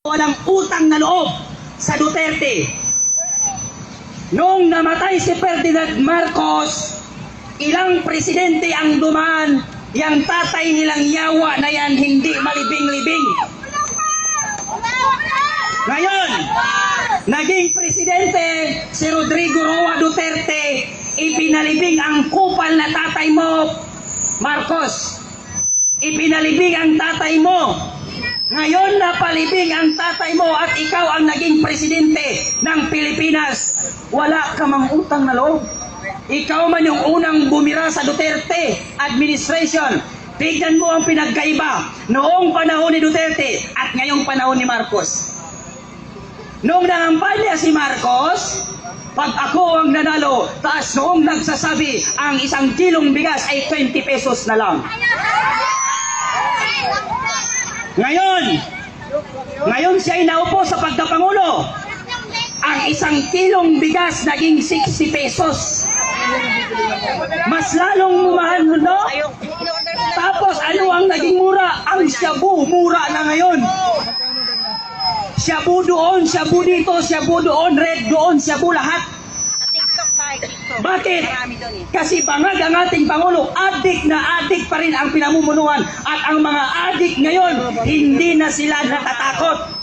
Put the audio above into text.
walang utang na loob sa Duterte. Noong namatay si Ferdinand Marcos, ilang presidente ang dumaan, yang tatay nilang yawa na yan hindi malibing-libing. Ngayon, naging presidente si Rodrigo Roa Duterte, ipinalibing ang kupal na tatay mo, Marcos. Ipinalibing ang tatay mo. Ngayon napalibing ang tatay mo at ikaw ang naging presidente ng Pilipinas. Wala ka mang utang na loob. Ikaw man yung unang bumira sa Duterte administration. Tignan mo ang pinagkaiba noong panahon ni Duterte at ngayong panahon ni Marcos. Noong nangampanya si Marcos, pag ako ang nanalo, taas noong nagsasabi ang 1 kilong bigas ay 20 pesos na lang. Ngayon siya ay naupo sa pagkapangulo. Ang 1 kilong bigas naging 60 pesos. Mas lalong mumahal mo, no? Tapos ano ang naging mura? Ang shabu, mura na ngayon. Shabu doon, shabu dito, shabu doon, red doon, shabu lahat. Bakit? Kasi bangag ang ating Pangulo, adik na adik pa rin ang pinamumunuan. At ang mga adik ngayon, hindi na sila natatakot.